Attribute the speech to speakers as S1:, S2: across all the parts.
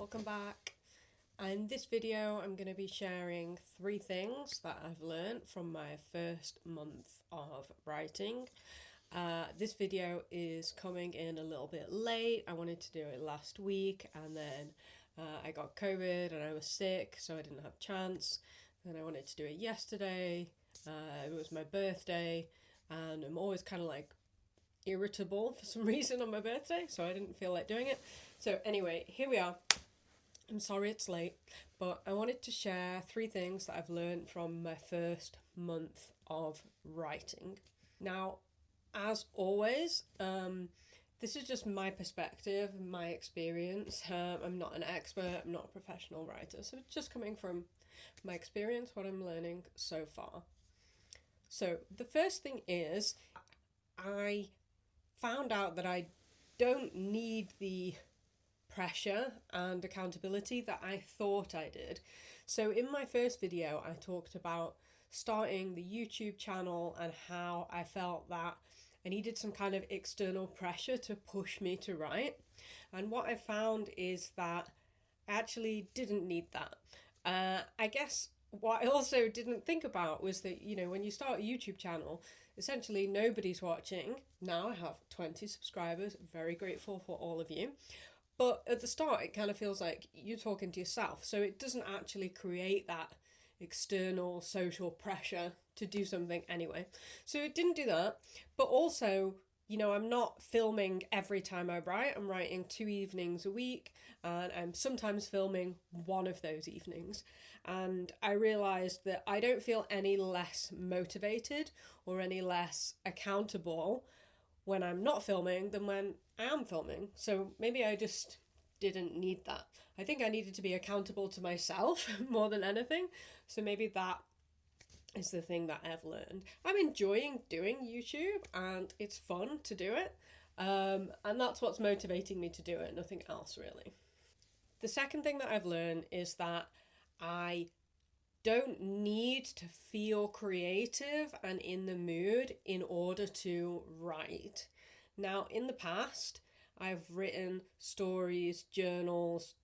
S1: welcome back. In this video I'm going to be sharing 3 things that I've learned from my first month of writing. This video is coming in a little bit late. I wanted to do it last week and then I got COVID and I was sick, so I didn't have a chance. Then I wanted to do it yesterday. It was my birthday and I'm always kind of like irritable for some reason on my birthday, so I didn't feel like doing it. So anyway, here we are. I'm sorry it's late, but I wanted to share 3 things that I've learned from my first month of writing. Now, as always, this is just my perspective, my experience. I'm not an expert, I'm not a professional writer, so it's just coming from my experience, what I'm learning so far. So the first thing is, I found out that I don't need the pressure and accountability that I thought I did. So in my first video, I talked about starting the YouTube channel and how I felt that I needed some kind of external pressure to push me to write. And what I found is that I actually didn't need that. I guess what I also didn't think about was that, when you start a YouTube channel, essentially nobody's watching. Now I have 20 subscribers, very grateful for all of you. But at the start, it kind of feels like you're talking to yourself. So it doesn't actually create that external social pressure to do something anyway. So it didn't do that. But also, I'm not filming every time I write. I'm writing 2 evenings a week, and I'm sometimes filming one of those evenings. And I realised that I don't feel any less motivated or any less accountable when I'm not filming than when I am filming. So maybe I just didn't need that. I think I needed to be accountable to myself more than anything. So maybe that is the thing that I've learned. I'm enjoying doing YouTube and it's fun to do it. And that's what's motivating me to do it, nothing else really. The second thing that I've learned is that I don't need to feel creative and in the mood in order to write. Now, in the past, I've written stories, journals,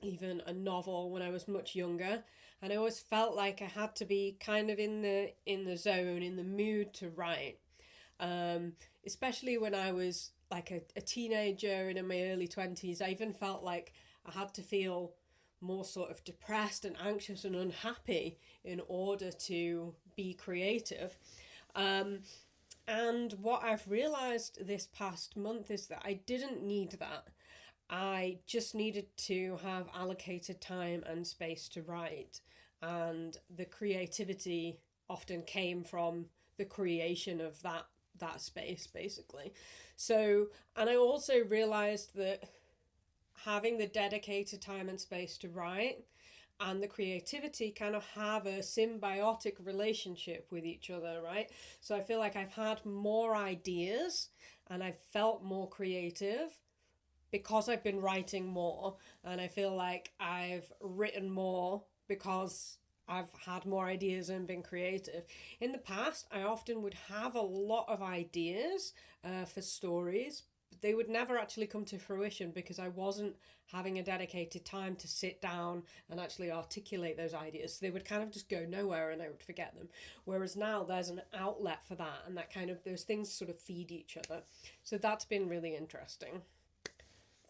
S1: even a novel when I was much younger, and I always felt like I had to be kind of in the zone, in the mood to write. Especially when I was like a teenager and in my early 20s, I even felt like I had to feel more sort of depressed and anxious and unhappy in order to be creative. And what I've realised this past month is that I didn't need that. I just needed to have allocated time and space to write. And the creativity often came from the creation of that space, basically. So, and I also realised that having the dedicated time and space to write and the creativity kind of have a symbiotic relationship with each other, right? So I feel like I've had more ideas and I've felt more creative because I've been writing more, and I feel like I've written more because I've had more ideas and been creative. In the past, I often would have a lot of ideas for stories, they would never actually come to fruition because I wasn't having a dedicated time to sit down and actually articulate those ideas. So they would kind of just go nowhere and I would forget them. Whereas now there's an outlet for that, and that kind of, those things sort of feed each other. So that's been really interesting.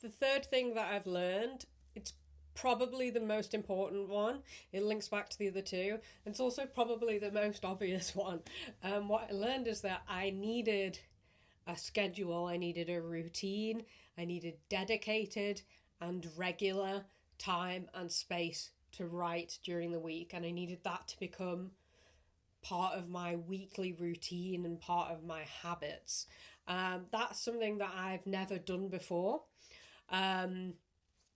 S1: The third thing that I've learned, it's probably the most important one. It links back to the other 2. It's also probably the most obvious one. What I learned is that I needed a schedule, I needed a routine, I needed dedicated and regular time and space to write during the week, and I needed that to become part of my weekly routine and part of my habits. That's something that I've never done before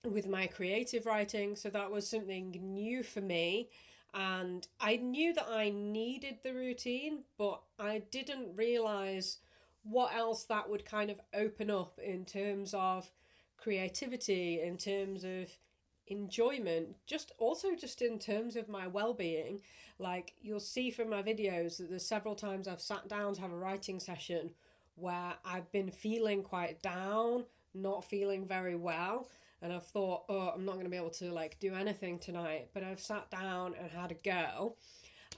S1: with my creative writing, so that was something new for me. And I knew that I needed the routine, but I didn't realise what else that would kind of open up in terms of creativity, in terms of enjoyment, just in terms of my well-being. Like, you'll see from my videos that there's several times I've sat down to have a writing session where I've been feeling quite down, not feeling very well, and I've thought, oh, I'm not going to be able to like do anything tonight, but I've sat down and had a go,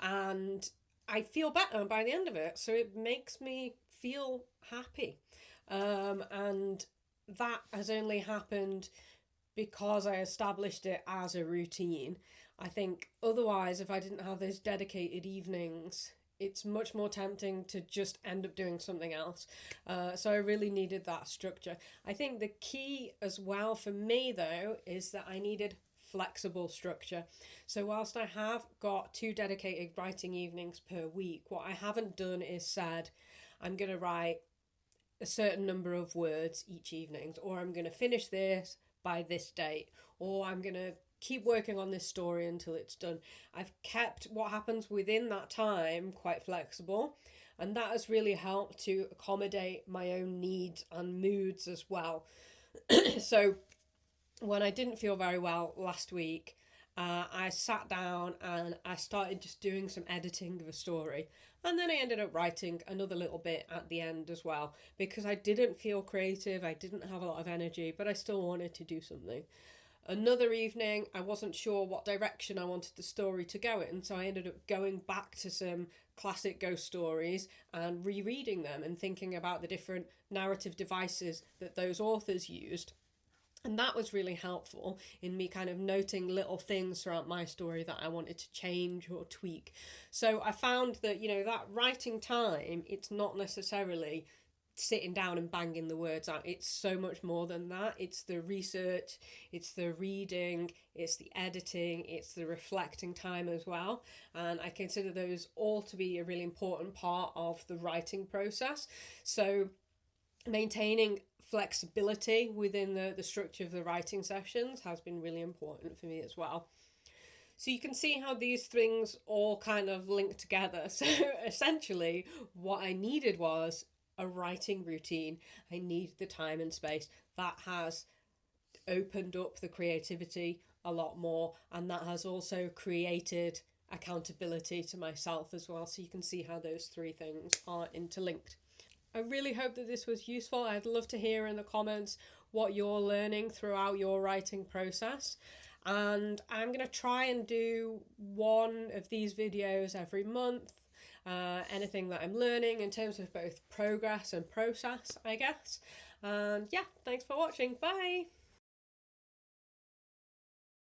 S1: and I feel better by the end of it. So it makes me feel happy. And that has only happened because I established it as a routine. I think otherwise, if I didn't have those dedicated evenings, it's much more tempting to just end up doing something else. So I really needed that structure. I think the key as well for me, though, is that I needed flexible structure. So whilst I have got 2 dedicated writing evenings per week, what I haven't done is said, I'm going to write a certain number of words each evening, or I'm going to finish this by this date, or I'm going to keep working on this story until it's done. I've kept what happens within that time quite flexible, and that has really helped to accommodate my own needs and moods as well. So when I didn't feel very well last week, I sat down and I started just doing some editing of a story. And then I ended up writing another little bit at the end as well, because I didn't feel creative, I didn't have a lot of energy, but I still wanted to do something. Another evening, I wasn't sure what direction I wanted the story to go in, so I ended up going back to some classic ghost stories and rereading them and thinking about the different narrative devices that those authors used. And that was really helpful in me kind of noting little things throughout my story that I wanted to change or tweak. So I found that, that writing time, it's not necessarily sitting down and banging the words out. It's so much more than that. It's the research, it's the reading, it's the editing, it's the reflecting time as well. And I consider those all to be a really important part of the writing process. So maintaining flexibility within the structure of the writing sessions has been really important for me as well. So you can see how these things all kind of link together. So essentially what I needed was a writing routine. I need the time and space. That has opened up the creativity a lot more, and that has also created accountability to myself as well. So you can see how those 3 things are interlinked. I really hope that this was useful. I'd love to hear in the comments what you're learning throughout your writing process. And I'm going to try and do one of these videos every month. Anything that I'm learning in terms of both progress and process, I guess. And yeah, thanks for watching. Bye!